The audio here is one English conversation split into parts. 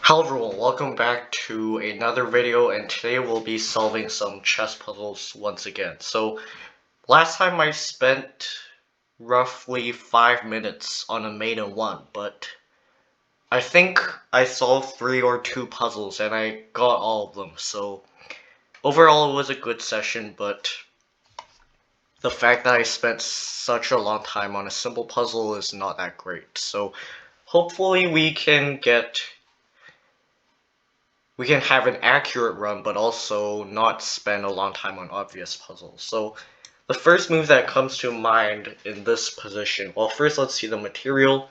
Hello everyone, welcome back to another video, and today we'll be solving some chess puzzles once again. So last time I spent roughly 5 minutes on a maiden one, but I think I solved 3 or 2 puzzles and I got all of them. So overall it was a good session, but the fact that I spent such a long time on a simple puzzle is not that great. So hopefully we can have an accurate run, but also not spend a long time on obvious puzzles. So the first move that comes to mind in this position, well, first let's see the material.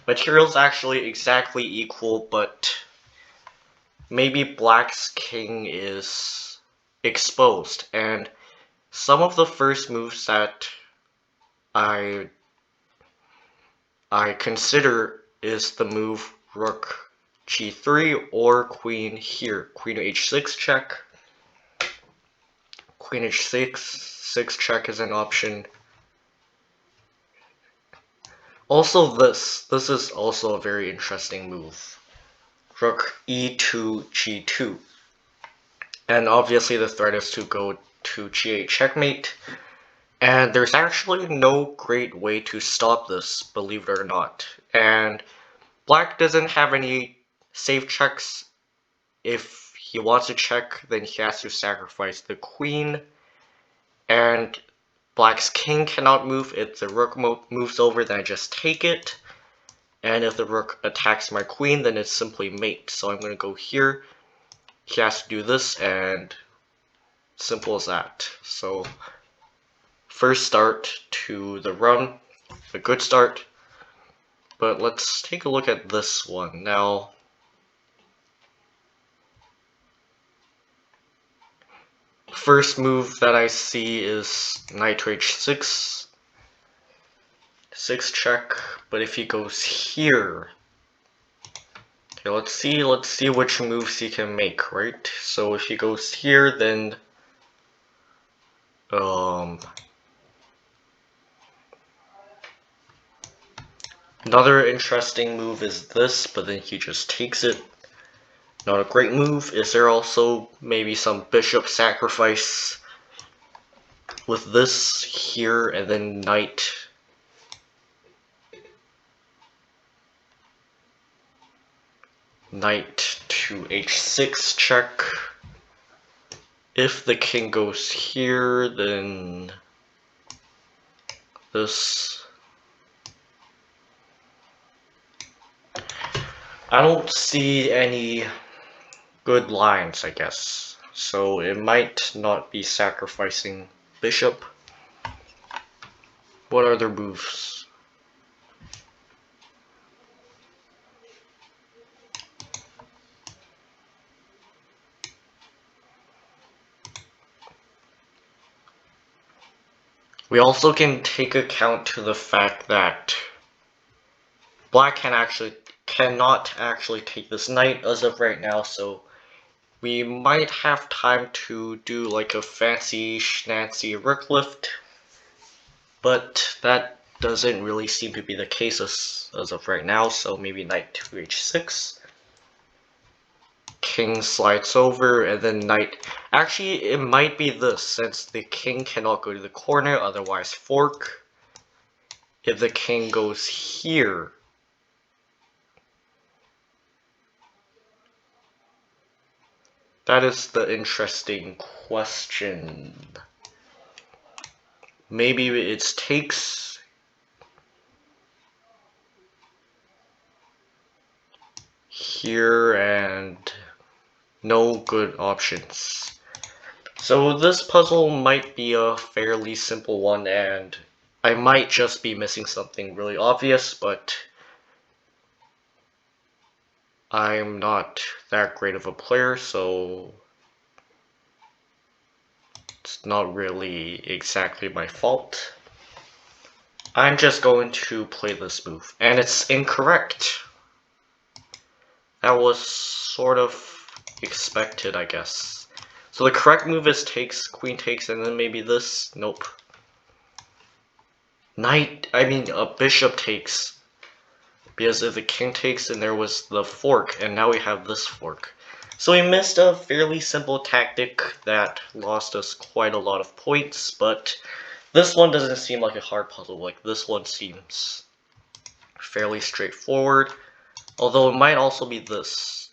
Material's actually exactly equal, but maybe black's king is exposed. And some of the first moves that I consider is the move rook g3 or queen here. Queen h6 check. Queen h6, 6 check is an option. Also this is also a very interesting move. Rook e2, g2. And obviously the threat is to go to g8 checkmate. And there's actually no great way to stop this, believe it or not. And black doesn't have any safe checks. If he wants to check, then he has to sacrifice the queen. And black's king cannot move. If the rook moves over, then I just take it. And if the rook attacks my queen, then it's simply mate. So I'm going to go here. He has to do this, and simple as that. So first start to the run, a good start. But let's take a look at this one. Now, first move that I see is knight to h6. 6 check, but if he goes here, okay, let's see which moves he can make, right? So if he goes here, then another interesting move is this, but then he just takes it. Not a great move. Is there also maybe some bishop sacrifice with this here and then knight? Knight to h6 check. If the king goes here, then this. I don't see any good lines, I guess. So it might not be sacrificing bishop. What other moves? We also can take account to the fact that black cannot actually take this knight as of right now, so we might have time to do like a fancy schnancy rook lift, but that doesn't really seem to be the case as of right now, so maybe knight to h6. King slides over, and then knight. Actually, it might be this, since the king cannot go to the corner, otherwise fork. If the king goes here, that is the interesting question. Maybe it's takes. Here and no good options. So this puzzle might be a fairly simple one, and I might just be missing something really obvious, but I'm not that great of a player, so it's not really exactly my fault. I'm just going to play this move, and it's incorrect. That was sort of expected, I guess. So the correct move is takes, queen takes, and then maybe this. Nope. A bishop takes. because if the king takes, then there was the fork, and now we have this fork. So we missed a fairly simple tactic that lost us quite a lot of points, but this one doesn't seem like a hard puzzle. Like, this one seems fairly straightforward, although it might also be this.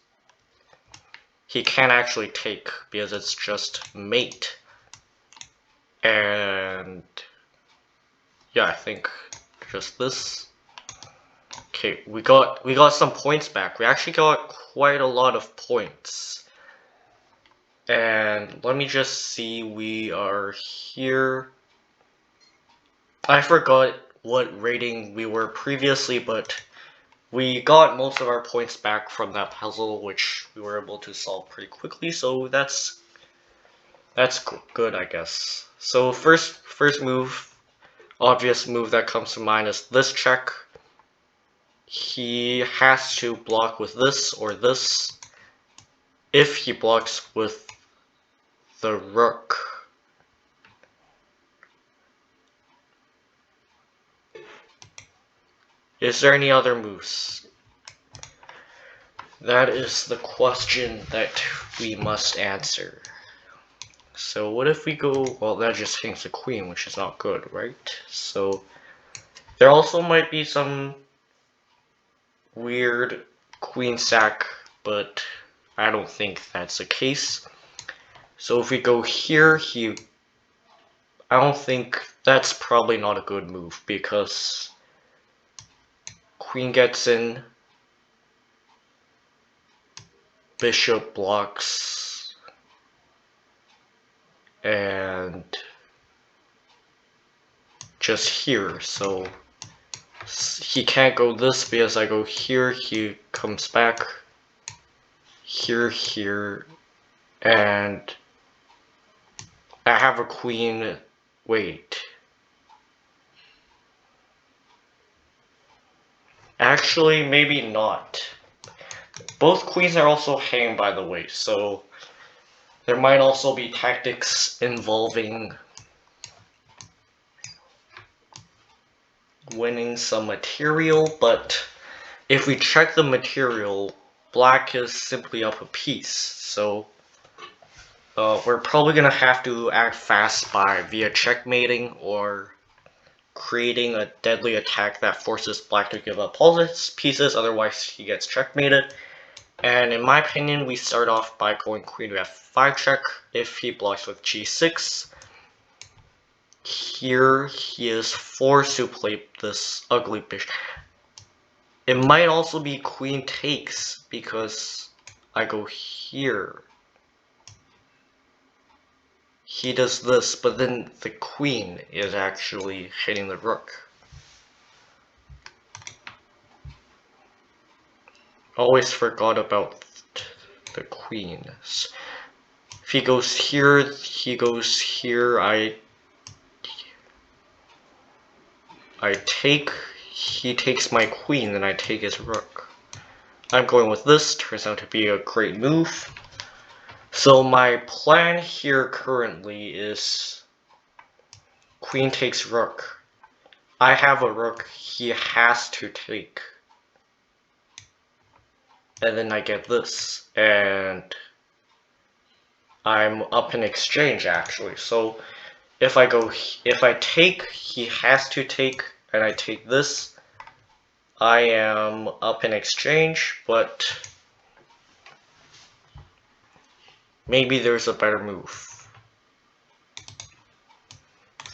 He can't actually take because it's just mate. And yeah, I think just this. Okay, we got some points back. We actually got quite a lot of points. And let me just see, we are here. I forgot what rating we were previously, but we got most of our points back from that puzzle, which we were able to solve pretty quickly, so that's good, I guess. So first move, obvious move that comes to mind is this check. He has to block with this or this. If he blocks with the rook, is there any other moves? That is the question that we must answer. So what if we go, well, that just hangs the queen, which is not good, right? So there also might be some weird queen sack, but I don't think that's the case. So if we go here, I don't think that's probably not a good move because queen gets in, bishop blocks, and just here, so he can't go this because I go here, he comes back here, and I have a queen. Wait. Actually, maybe not. Both queens are also hanging, by the way, so there might also be tactics involving winning some material, but if we check the material, black is simply up a piece, so we're probably gonna have to act fast by via checkmating or creating a deadly attack that forces black to give up all his pieces, otherwise he gets checkmated. And in my opinion, we start off by going queen to f5 check. If he blocks with g6, here he is forced to play this ugly bishop. It might also be queen takes because I go here. He does this, but then the queen is actually hitting the rook. Always forgot about the queen. If he goes here, I take, he takes my queen, then I take his rook. I'm going with this, turns out to be a great move. So my plan here currently is queen takes rook. I have a rook, he has to take. And then I get this, and I'm up in exchange actually. So if I take, he has to take, and I take this, I am up in exchange, but maybe there's a better move.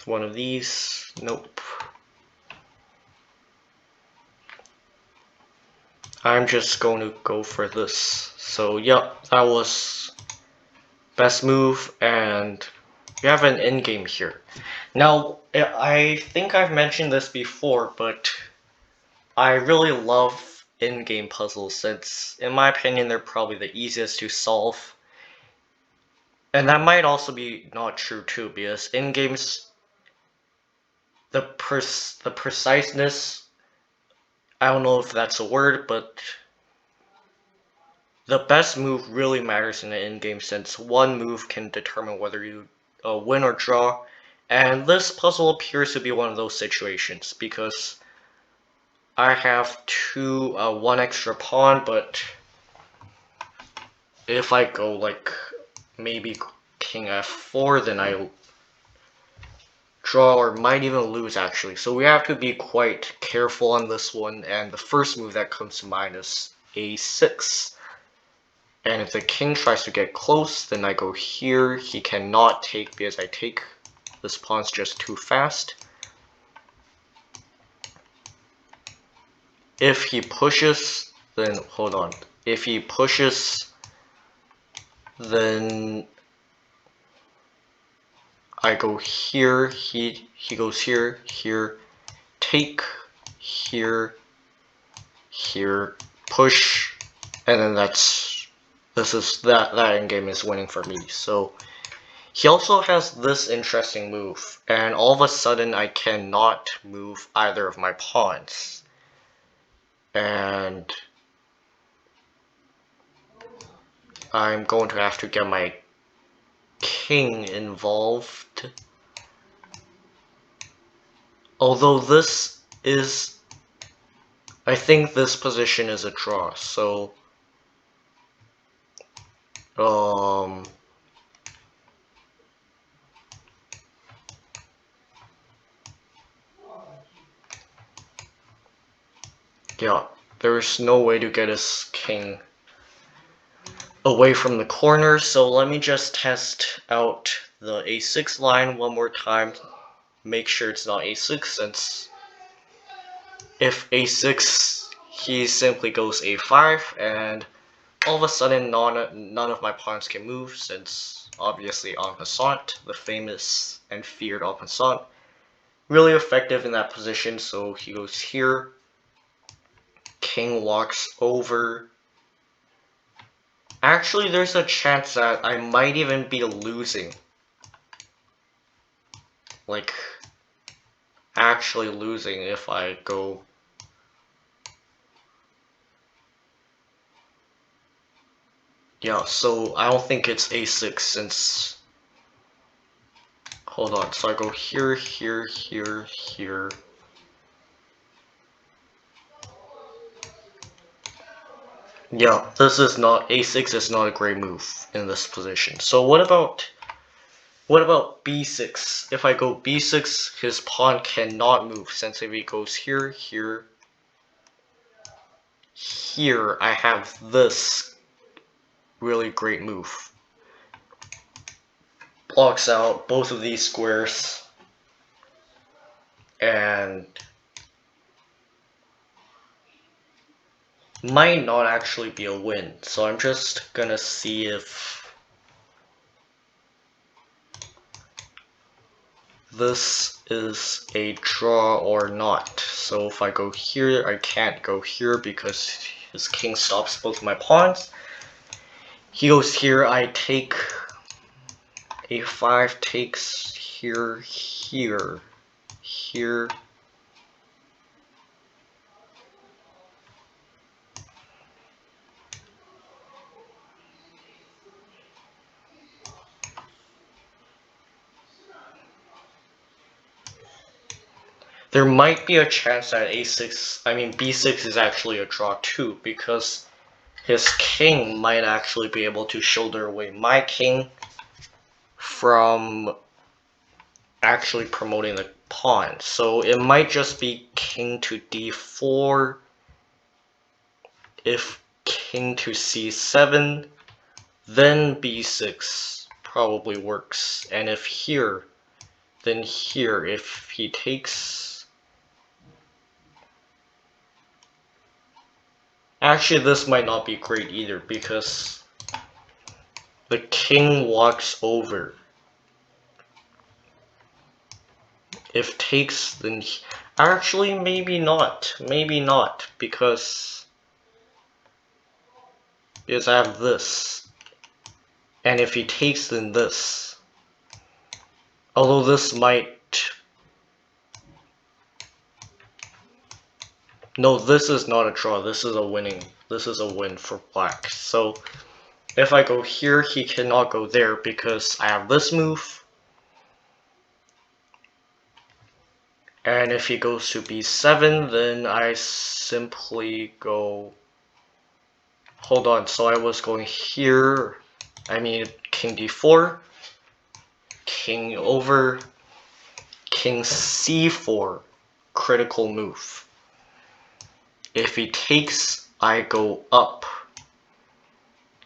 One of these, nope. I'm just going to go for this. So yep, that was best move, and we have an endgame here. Now, I think I've mentioned this before, but I really love in-game puzzles since, in my opinion, they're probably the easiest to solve. And that might also be not true too, because in-games, the preciseness, I don't know if that's a word, but the best move really matters in an in-game since one move can determine whether you win or draw. And this puzzle appears to be one of those situations, because I have one extra pawn, but if I go like maybe king f4, then I draw or might even lose actually. So we have to be quite careful on this one, and the first move that comes to mind is a6. And if the king tries to get close, then I go here. He cannot take because I take. This pawn's just too fast. If he pushes, then hold on. If he pushes, then I go here. He goes here, here, take, here, here, push, and then that endgame is winning for me. So he also has this interesting move, and all of a sudden I cannot move either of my pawns. And I'm going to have to get my king involved. Although this is, I think this position is a draw, so yeah, there's no way to get his king away from the corner, so let me just test out the a6 line one more time. Make sure it's not a6, since if a6, he simply goes a5, and all of a sudden none of my pawns can move, since obviously en passant, the famous and feared en passant, really effective in that position. So he goes here, king walks over. Actually, there's a chance that I might even be losing. Like, actually losing if I go. Yeah, so I don't think it's a6 since. Hold on, so I go here, here, here, here. Yeah, this is not, a6 is not a great move in this position. So what about b6? If I go b6, his pawn cannot move, since if he goes here, here, here, I have this really great move. Blocks out both of these squares, and might not actually be a win. So I'm just gonna see if this is a draw or not. So if I go here, I can't go here because his king stops both my pawns. He goes here, I take a5, takes here, here, here. There might be a chance that b6 is actually a draw too, because his king might actually be able to shoulder away my king from actually promoting the pawn. So it might just be king to d4, if king to c7, then b6 probably works. And if here, then here, if he takes... Actually, this might not be great either, because the king walks over. If takes, then actually maybe not, because I have this, and if he takes, then this. Although this might, no, this is not a draw. This is a win for black. So if I go here, he cannot go there because I have this move. And if he goes to b7, then I simply go... Hold on, so I was going here. I mean, king d4, king over, king c4, critical move. If he takes, I go up.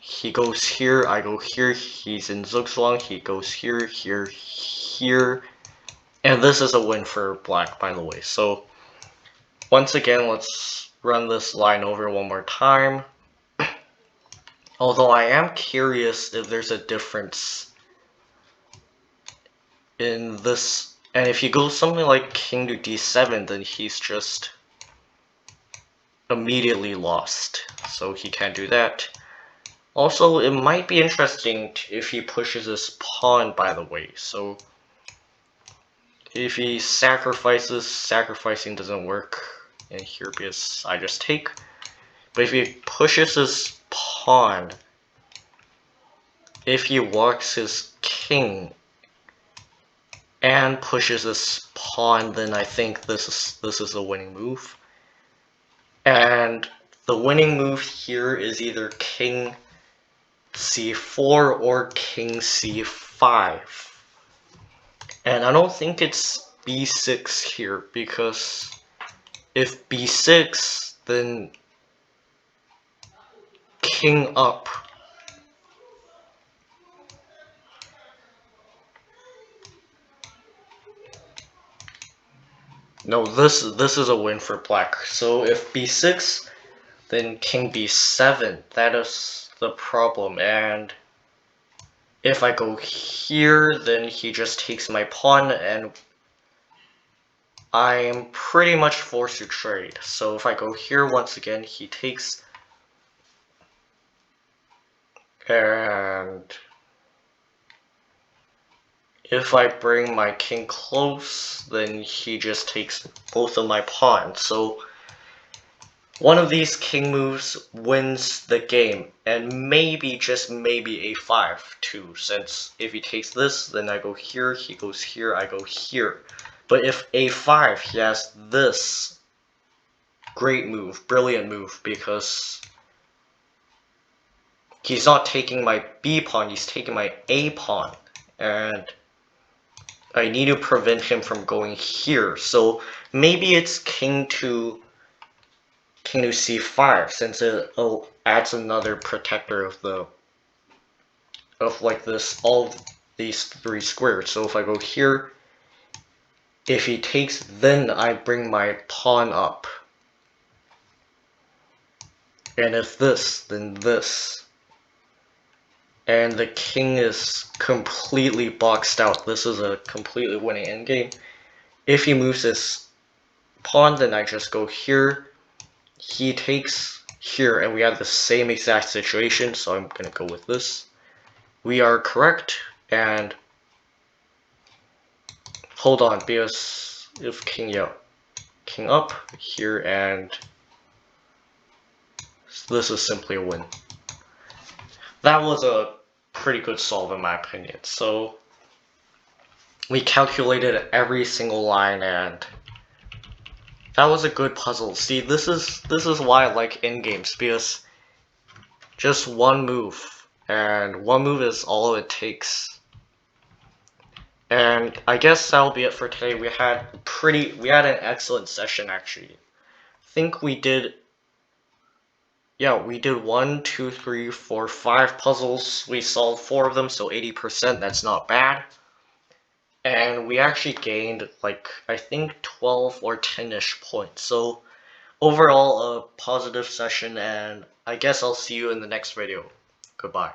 He goes here, I go here, he's in Zugzwang, he goes here, here, here. And this is a win for black, by the way. So, once again, let's run this line over one more time. Although I am curious if there's a difference in this. And if you go something like king to d7, then he's just immediately lost. So he can't do that. Also, it might be interesting if he pushes his pawn, by the way. So if he sacrifices, sacrificing doesn't work in here because I just take. But if he pushes his pawn, if he walks his king and pushes his pawn, then I think this is a winning move. And the winning move here is either king c4 or king c5. And I don't think it's b6 here, because if b6, then king up. No, this is a win for black. So if b6, then king b7. That is the problem. And if I go here, then he just takes my pawn, and I'm pretty much forced to trade. So if I go here once again, he takes, and if I bring my king close, then he just takes both of my pawns. So one of these king moves wins the game, and maybe, just maybe, a5 too, since if he takes this, then I go here, he goes here, I go here. But if a5, he has this great move, brilliant move, because he's not taking my b pawn, he's taking my a pawn, and I need to prevent him from going here. So maybe it's king to c5, since it adds another protector of like this, all these three squares. So if I go here, if he takes, then I bring my pawn up. And if this, then this. And the king is completely boxed out. This is a completely winning endgame. If he moves his pawn, then I just go here. He takes here, and we have the same exact situation, so I'm gonna go with this. We are correct, and hold on, because if king up here, and this is simply a win. That was a pretty good solve in my opinion. So we calculated every single line, and that was a good puzzle. See, this is why I like endgames, because just one move, and one move is all it takes. And I guess that'll be it for today. We had an excellent session actually. I think we did 1, 2, 3, 4, 5 puzzles. We solved 4 of them, so 80%, that's not bad. And we actually gained, like, I think 12 or 10-ish points. So overall, a positive session, and I guess I'll see you in the next video. Goodbye.